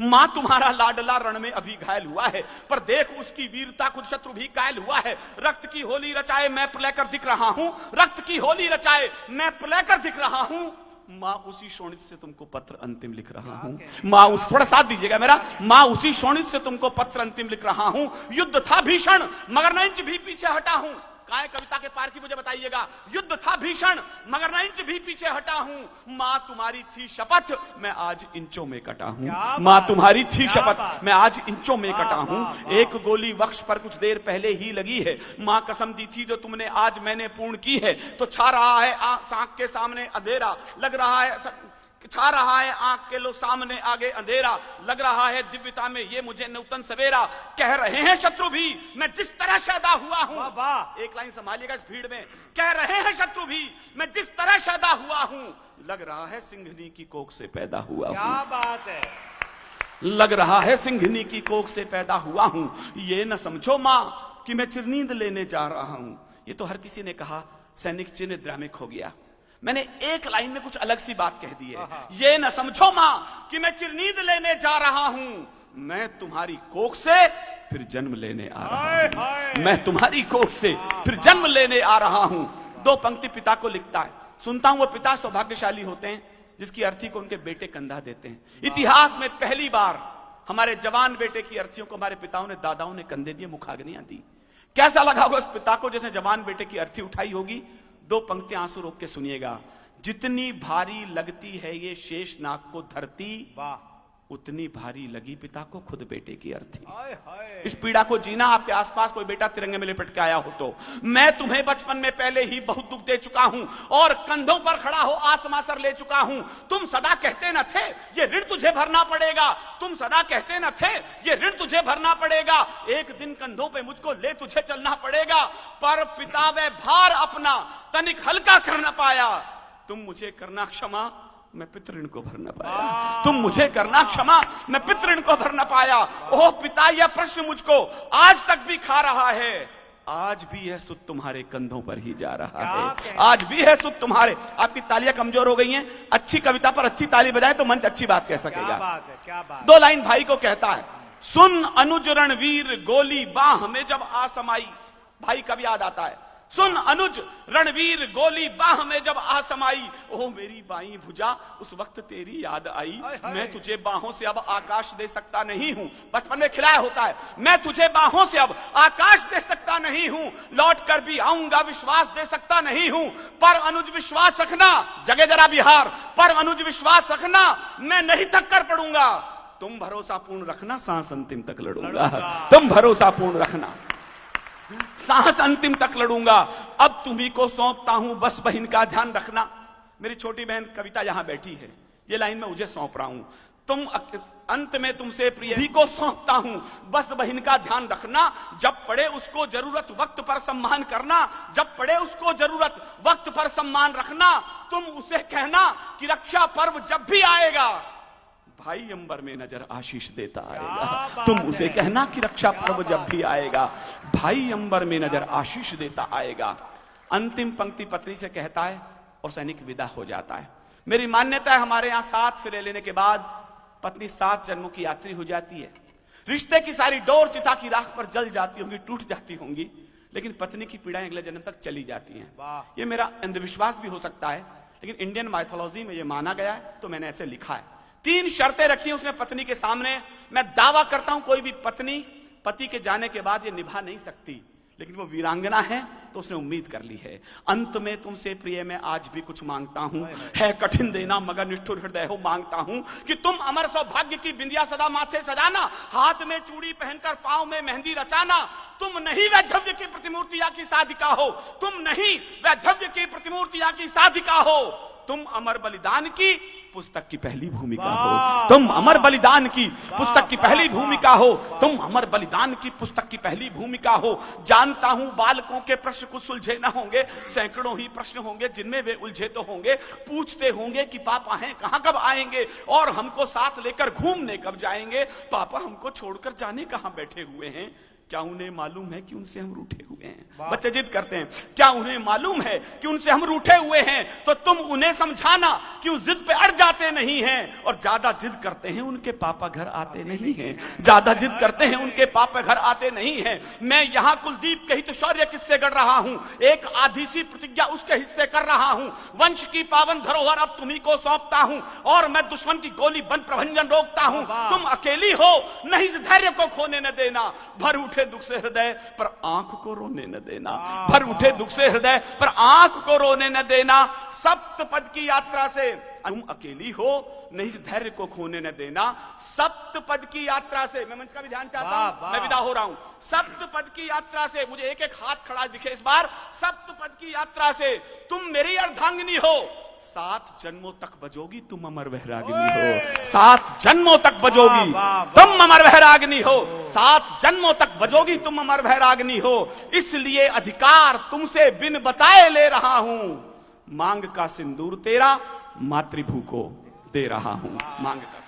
मां तुम्हारा लाडला रण में अभी घायल हुआ है, पर देख उसकी वीरता खुद शत्रु भी कायल हुआ है। रक्त की होली रचाए मैं प्रलय कर दिख रहा हूं, रक्त की होली रचाए मैं प्रलय कर दिख रहा हूं। मां उसी शोणित से तुमको पत्र अंतिम लिख रहा हूं। मां उस, थोड़ा साथ दीजिएगा मेरा, मां उसी शोणित से तुमको पत्र अंतिम लिख रहा हूं। युद्ध था भीषण मगर न इंच भी पीछे हटा हूं। काय कविता के पार की मुझे बताइएगा। युद्ध था भीषण मगर न इंच भी पीछे हटा हूं। मां तुम्हारी थी शपथ मैं आज इंचों में कटा हूं। मां तुम्हारी थी शपथ मैं आज इंचों में कटा हूं। एक गोली वक्ष पर कुछ देर पहले ही लगी है। मां कसम दी थी जो तुमने आज मैंने पूर्ण की है। तो छा रहा है आंख के सामने अंधेरा, लग रहा है छा रहा है आंख के लो सामने आगे अंधेरा, लग रहा है दिव्यता में ये मुझे नूतन सवेरा। कह रहे हैं शत्रु भी मैं जिस तरह शैदा हुआ हूं। एक लाइन संभालिएगा इस भीड़ में। कह रहे हैं शत्रु भी मैं जिस तरह शैदा हुआ हूं। लग रहा है सिंघनी की कोख से पैदा हुआ हूं। क्या बात है। लग रहा है सिंघनी की कोख से पैदा हुआ हूं। ये न समझो मां कि मैं चिरनींद लेने जा रहा हूं। ये तो हर किसी ने कहा सैनिक चिन्ह निद्रा में खो गया। मैंने एक लाइन में कुछ अलग सी बात कह दी है। ये न समझो मां कि मैं चिरनींद लेने जा रहा हूं। मैं तुम्हारी कोख से फिर जन्म लेने आ रहा हूं। मैं तुम्हारी कोख से फिर जन्म लेने आ रहा हूं। दो पंक्ति पिता को लिखता है। सुनता हूं वो पिता सौभाग्यशाली होते हैं जिसकी अर्थी को उनके बेटे कंधा देते हैं। इतिहास में पहली बार हमारे जवान बेटे की अर्थियों को हमारे पिताओं ने, दादाओं ने कंधे दिए, मुखाग्नियां दी। कैसा लगा होगा उस पिता को जिसने जवान बेटे की अर्थी उठाई होगी। दो पंक्तियां आंसू रोक के सुनिएगा। जितनी भारी लगती है ये शेष नाग को धरती, उतनी भारी लगी पिता को खुद बेटे की अर्थी। इस पीड़ा को जीना, आपके आसपास कोई बेटा तिरंगे में लिपट के आया हो तो। मैं तुम्हें बचपन में पहले ही बहुत दुख दे चुका हूं और कंधों पर खड़ा हो आसमासर ले चुका हूं। तुम सदा कहते न थे ये ऋण तुझे भरना पड़ेगा। तुम सदा कहते न थे ये ऋण तुझे भरना पड़ेगा। एक दिन कंधों पे मुझको ले तुझे चलना पड़ेगा। पर पिता वे भार अपना तनिक हल्का कर न पाया। तुम मुझे करना क्षमा मैं पितृण को भर न पाया। तुम मुझे करना क्षमा मैं पितृण को भर न पाया। ओह पिता यह प्रश्न मुझको आज तक भी खा रहा है। आज भी यह सुध तुम्हारे कंधों पर ही जा रहा है। आज भी है सुध तुम्हारे। आपकी तालियां कमजोर हो गई हैं। अच्छी कविता पर अच्छी ताली बजाए तो मंच अच्छी बात कह सकेगा। क्या बात है, क्या बात। दो लाइन भाई को कहता है। सुन अनुज रणवीर गोली बाह में जब आसमाई। भाई कब याद आता है। सुन अनुज रणवीर गोली बाह में जब आसमाई। ओ मेरी बाई भुजा उस वक्त तेरी याद आई। मैं तुझे बाहों से अब आकाश दे सकता नहीं हूं। बचपन में खिलाया होता है। मैं तुझे बाहों से अब आकाश दे सकता नहीं हूं। लौट कर भी आऊंगा विश्वास दे सकता नहीं हूं। पर अनुज विश्वास रखना, जगे जरा बिहार। पर अनुज विश्वास रखना मैं नहीं थक कर पड़ूंगा। तुम भरोसा पूर्ण रखना सांस अंतिम तक लड़ूंगा। तुम भरोसा पूर्ण रखना सांस अंतिम तक लड़ूंगा। अब तुम्ही को सौंपता हूं बस बहन का ध्यान रखना। मेरी छोटी बहन कविता यहां बैठी है। ये लाइन मैं मुझे सौंप रहा हूं। तुम अंत में तुमसे प्रिय भी को सौंपता हूं बस बहन का ध्यान रखना। जब पड़े उसको जरूरत वक्त पर सम्मान करना। जब पड़े उसको जरूरत वक्त पर सम्मान रखना। तुम उसे कहना कि रक्षा पर्व जब भी आएगा भाई अंबर में नजर आशीष देता आएगा। तुम उसे कहना कि रक्षा पर्व जब भी आएगा भाई अंबर में नजर आशीष देता आएगा। अंतिम पंक्ति पत्नी से कहता है और सैनिक विदा हो जाता है। मेरी मान्यता है हमारे यहां 7 फेरे लेने के बाद पत्नी 7 जन्मों की यात्री हो जाती है। रिश्ते की सारी डोर चिता की राख पर जल जाती होंगी, टूट जाती होंगी, लेकिन पत्नी की पीड़ाएं अगले जन्म तक चली जाती हैं। ये मेरा अंधविश्वास भी हो सकता है, लेकिन इंडियन माइथोलॉजी में यह माना गया है तो मैंने ऐसे लिखा है। 3 शर्तें रखी उसने पत्नी के सामने। मैं दावा करता हूं कोई भी पत्नी पति के जाने के बाद ये निभा नहीं सकती, लेकिन वो वीरांगना है तो उसने उम्मीद कर ली है। अंत में तुमसे प्रिय मैं आज भी कुछ मांगता हूं। है कठिन देना मगर निष्ठुर हृदय हो मांगता हूं कि तुम अमर सौभाग्य की बिंदिया सदा माथे सजाना। हाथ में चूड़ी पहनकर पांव में मेहंदी रचाना। तुम नहीं वैधव्य की प्रतिमूर्ति या की साधिका हो। तुम नहीं वैधव्य की प्रतिमूर्ति या की साधिका हो। तुम अमर बलिदान की पुस्तक की पहली भूमिका हो। तुम अमर बलिदान की पुस्तक की पहली भूमिका हो। तुम अमर बलिदान की पुस्तक की पहली भूमिका हो। जानता हूं बालकों के प्रश्न कुछ सुलझे न होंगे। सैकड़ों ही प्रश्न होंगे जिनमें वे उलझे तो होंगे। पूछते होंगे कि पापा हैं कहां कब आएंगे और हमको साथ लेकर घूमने कब जाएंगे। पापा हमको छोड़कर जाने कहां बैठे हुए हैं। क्या उन्हें मालूम है कि उनसे हम रूठे हुए हैं? बच्चे जिद करते हैं, क्या उन्हें मालूम है कि उनसे हम रूठे हुए हैं? तो तुम उन्हें समझाना कि उस जिद पे अड़ जाते नहीं हैं। और ज्यादा जिद करते हैं उनके पापा घर आते नहीं हैं, ज्यादा जिद करते हैं उनके पापा घर आते नहीं हैं। मैं यहां कुलदीप के ही तो शौर्य किस्से गढ़ रहा हूं, एक आधी सी प्रतिज्ञा उसके हिस्से कर रहा हूं। वंश की पावन धरोहर अब तुम्ही को सौंपता हूं, और मैं दुश्मन की गोली बंद प्रभंजन रोकता हूं। तुम अकेली हो, नहीं इस धैर्य को खोने न देना। भर उठे दुख से हृदय पर आंख को रोने न देना, भर उठे दुख से हृदय पर आंख को रोने न देना। सप्तपद की यात्रा से तुम अकेली हो, नहीं इस धैर्य को खोने न देना। सप्तपद की यात्रा से, मैं मंच का भी ध्यान चाहता हूं, मैं विदा हो रहा हूं। सप्तपद की यात्रा से, मुझे एक एक हाथ खड़ा दिखे इस बार। सप्तपद की यात्रा से तुम मेरी अर्धांगिनी हो, 7 जन्मों तक बजोगी तुम अमर वैरागिनी हो। 7 जन्मों तक बजोगी तुम अमर वैरागिनी हो, 7 जन्मों तक बजोगी तुम अमर वैरागिनी हो। इसलिए अधिकार तुमसे बिन बताए ले रहा हूं, मांग का सिंदूर तेरा मातृभू को दे रहा हूं। मांग का